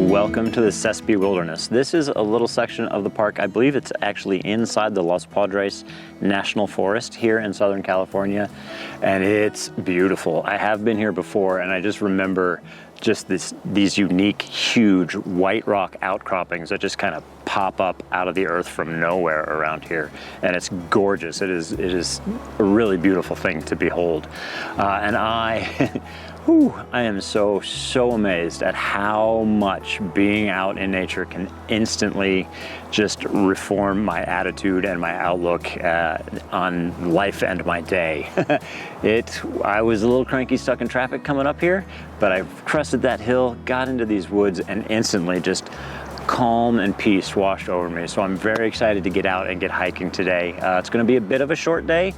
Welcome to the Sespe Wilderness. This is a little section of the park. I believe it's actually inside the Los Padres National Forest here in Southern California, and it's beautiful. I have been here before, and I just remember just these unique, huge white rock outcroppings that just kind of pop up out of the earth from nowhere around here, and it's gorgeous. It is a really beautiful thing to behold, and I I am so amazed at how much being out in nature can instantly just reform my attitude and my outlook on life and my day. I was a little cranky stuck in traffic coming up here, but I crested that hill, got into these woods, and instantly just calm and peace washed over me. So I'm very excited to get out and get hiking today. It's going to be a bit of a short day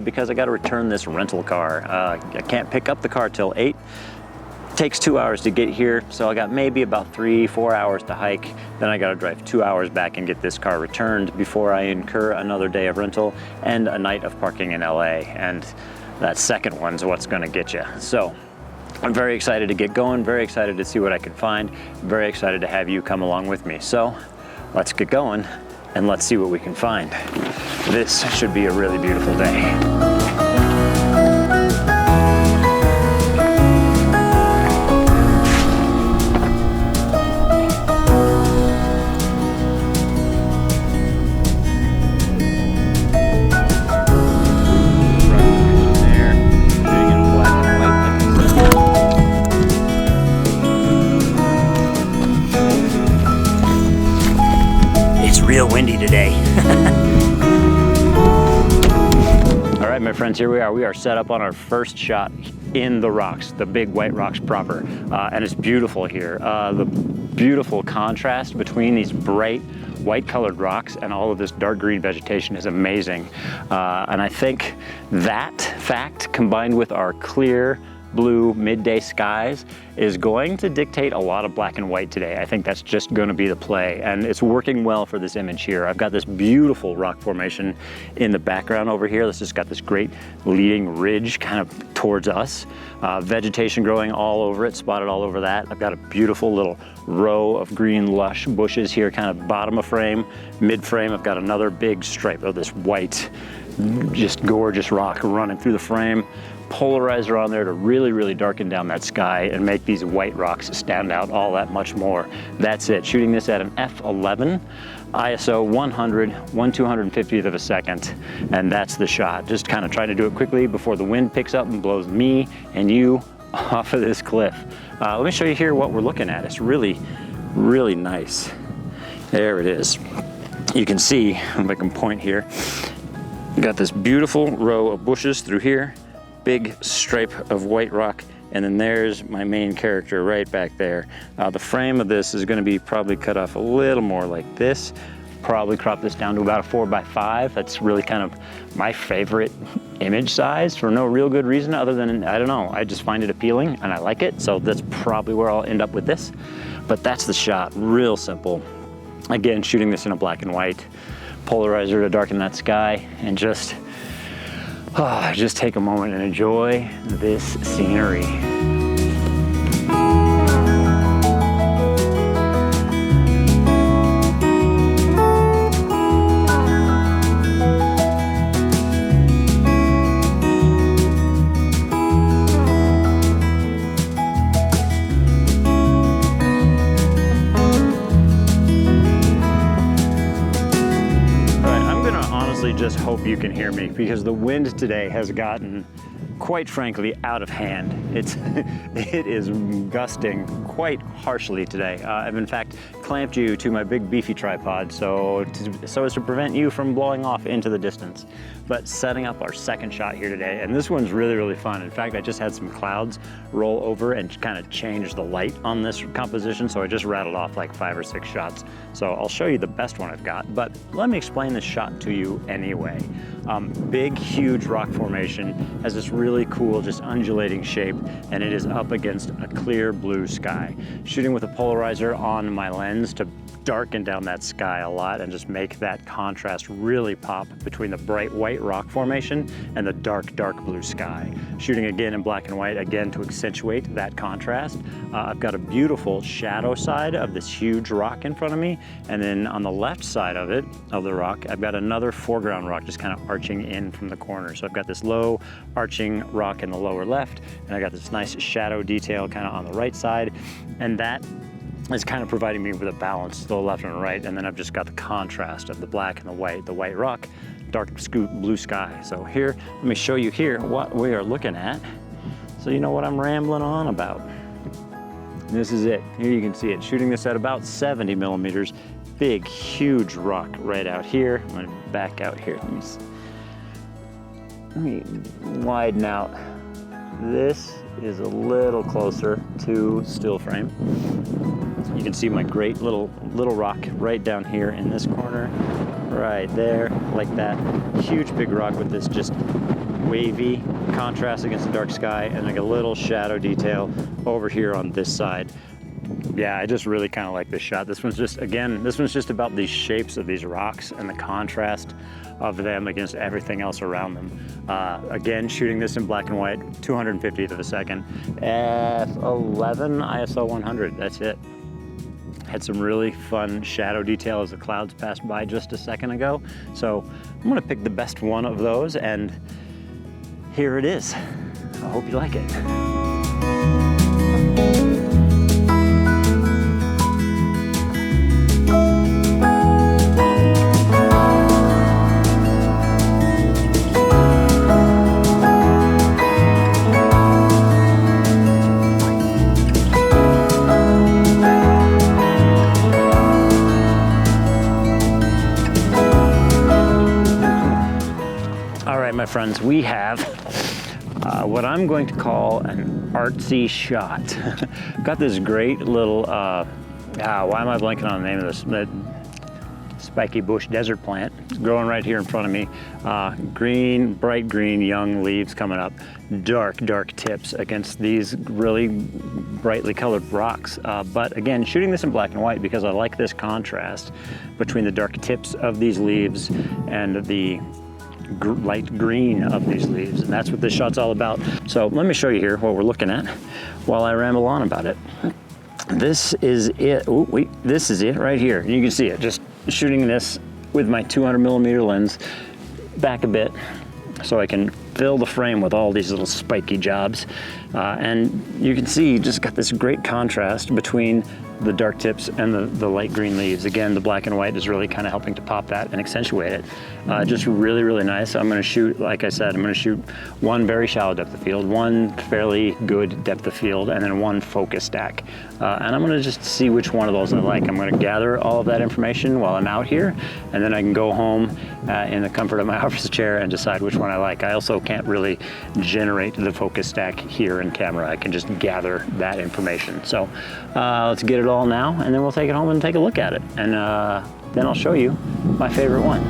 because I got to return this rental car. I can't pick up the car till 8. It takes 2 hours to get here, so I got maybe about 3-4 hours to hike. Then I got to drive 2 hours back and get this car returned before I incur another day of rental and a night of parking in LA. And that second one's what's going to get you. So I'm very excited to get going, very excited to see what I can find, very excited to have you come along with me. So let's get going and let's see what we can find. This should be a really beautiful day. Real windy today. All right, my friends, here we are. We are set up on our first shot in the rocks, the big white rocks proper. And it's beautiful here. The beautiful contrast between these bright white colored rocks and all of this dark green vegetation is amazing. And I think that fact combined with our clear blue midday skies is going to dictate a lot of black and white today. I think that's just going to be the play, and it's working well for this image here. I've got this beautiful rock formation in the background over here. This has got this great leading ridge kind of towards us. Vegetation growing all over it, spotted all over that. I've got a beautiful little row of green lush bushes here, kind of bottom of frame, mid frame. I've got another big stripe of this white, just gorgeous rock running through the frame. Polarizer on there to really darken down that sky and make these white rocks stand out all that much more. That's it. Shooting this at an f/11 ISO 1/250th of a second, and that's the shot. Just kind of trying to do it quickly before the wind picks up and blows me and you off of this cliff. Let me show you here what we're looking at. It's really nice. There it is. You can see, if I can point here, got this beautiful row of bushes through here, big stripe of white rock, and then there's my main character right back there. The frame of this is going to be probably cut off a little more like this. Probably crop this down to about a 4x5. That's really kind of my favorite image size for no real good reason other than, I don't know, I just find it appealing and I like it. So that's probably where I'll end up with this. But that's the shot, real simple. Again, shooting this in a black and white. Polarizer to darken that sky, and just take a moment and enjoy this scenery. Just hope you can hear me, because the wind today has gotten, quite frankly, out of hand. It is gusting quite harshly today. I've in fact clamped you to my big beefy tripod so as to prevent you from blowing off into the distance. But setting up our second shot here today, and this one's really fun. In fact, I just had some clouds roll over and kind of change the light on this composition, so I just rattled off like 5 or 6 shots. So I'll show you the best one I've got, but let me explain this shot to you anyway. Big, huge rock formation has this really really cool, just undulating shape, and it is up against a clear blue sky. Shooting with a polarizer on my lens to darken down that sky a lot and just make that contrast really pop between the bright white rock formation and the dark blue sky. Shooting again in black and white, again to accentuate that contrast. I've got a beautiful shadow side of this huge rock in front of me, and then on the left side of it, of the rock, I've got another foreground rock just kind of arching in from the corner. So I've got this low arching rock in the lower left, and I got this nice shadow detail kind of on the right side, and that is kind of providing me with a balance to the left and right. And then I've just got the contrast of the black and the white rock, dark blue sky. So here, let me show you here what we are looking at, so you know what I'm rambling on about. This is it. Here you can see it. Shooting this at about 70 millimeters. Big, huge rock right out here. I'm gonna back out here. Let me widen out. This is a little closer to still frame. You can see my great little rock right down here in this corner, right there, like that. Huge big rock with this just wavy contrast against the dark sky, and like a little shadow detail over here on this side. Yeah, I just really kind of like this shot. This one's just, again, this one's just about these shapes of these rocks and the contrast of them against everything else around them. Again, shooting this in black and white, 250th of a second, f11 ISO 100, that's it. Had some really fun shadow detail as the clouds passed by just a second ago. So I'm gonna pick the best one of those, and here it is. I hope you like it. My friends, we have what I'm going to call an artsy shot. Got this great little, why am I blanking on the name of this? The spiky bush desert plant. It's growing right here in front of me. Green, bright green, young leaves coming up. Dark tips against these really brightly colored rocks. But again, shooting this in black and white because I like this contrast between the dark tips of these leaves and the light green of these leaves, and that's what this shot's all about. So let me show you here what we're looking at while I ramble on about it. This is it. Oh, wait, this is it right here. You can see it, just shooting this with my 200 millimeter lens back a bit so I can fill the frame with all these little spiky jobs. And you can see just got this great contrast between the dark tips and the light green leaves. Again, the black and white is really kind of helping to pop that and accentuate it. Just really nice. I'm gonna shoot, like I said, I'm gonna shoot one very shallow depth of field, one fairly good depth of field, and then one focus stack. And I'm gonna just see which one of those I like. I'm gonna gather all of that information while I'm out here, and then I can go home in the comfort of my office chair and decide which one I like. I also can't really generate the focus stack here in camera. I can just gather that information. So let's get it all now, and then we'll take it home and take a look at it. And then I'll show you my favorite one.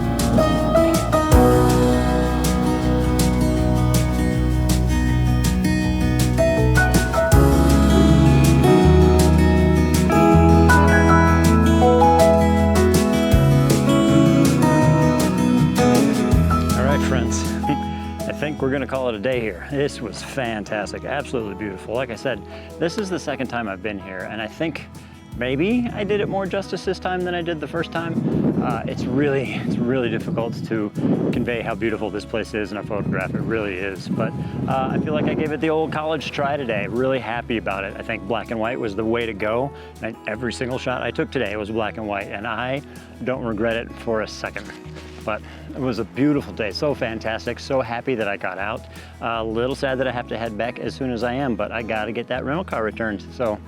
I think we're gonna call it a day here. This was fantastic, absolutely beautiful. Like I said, this is the second time I've been here, and I think maybe I did it more justice this time than I did the first time. It's really difficult to convey how beautiful this place is in a photograph. It really is, but I feel like I gave it the old college try today. Really happy about it. I think black and white was the way to go. And every single shot I took today was black and white, and I don't regret it for a second. But it was a beautiful day, so fantastic, so happy that I got out. A little sad that I have to head back as soon as I am, but I gotta get that rental car returned. So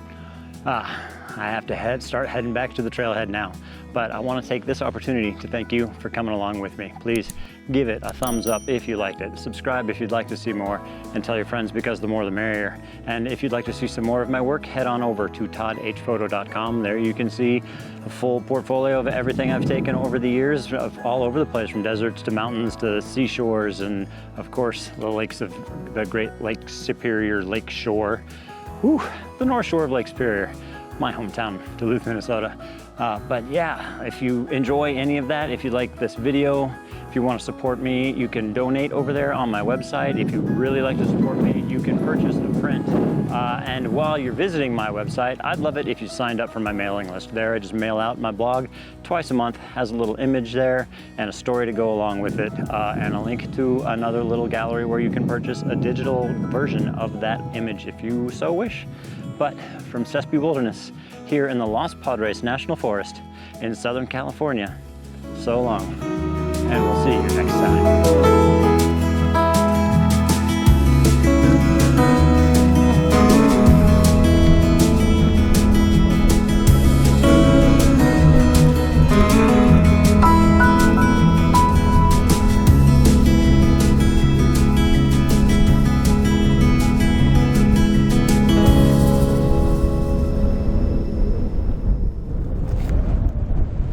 I have to start heading back to the trailhead now. But I want to take this opportunity to thank you for coming along with me. Please give it a thumbs up if you liked it. Subscribe if you'd like to see more, and tell your friends, because the more the merrier. And if you'd like to see some more of my work, head on over to toddhphoto.com. There you can see a full portfolio of everything I've taken over the years, all over the place, from deserts to mountains to seashores, and of course the lakes of the Great Lake Superior Lake Shore. Whew, the North Shore of Lake Superior, my hometown, Duluth, Minnesota. But yeah, if you enjoy any of that, if you like this video, if you want to support me, you can donate over there on my website. If you really like to support me, you can purchase a print. And while you're visiting my website, I'd love it if you signed up for my mailing list. There, I just mail out my blog twice a month, has a little image there and a story to go along with it, and a link to another little gallery where you can purchase a digital version of that image if you so wish. But from Sespe Wilderness, here in the Los Padres National Forest in Southern California, so long, and we'll see you next time.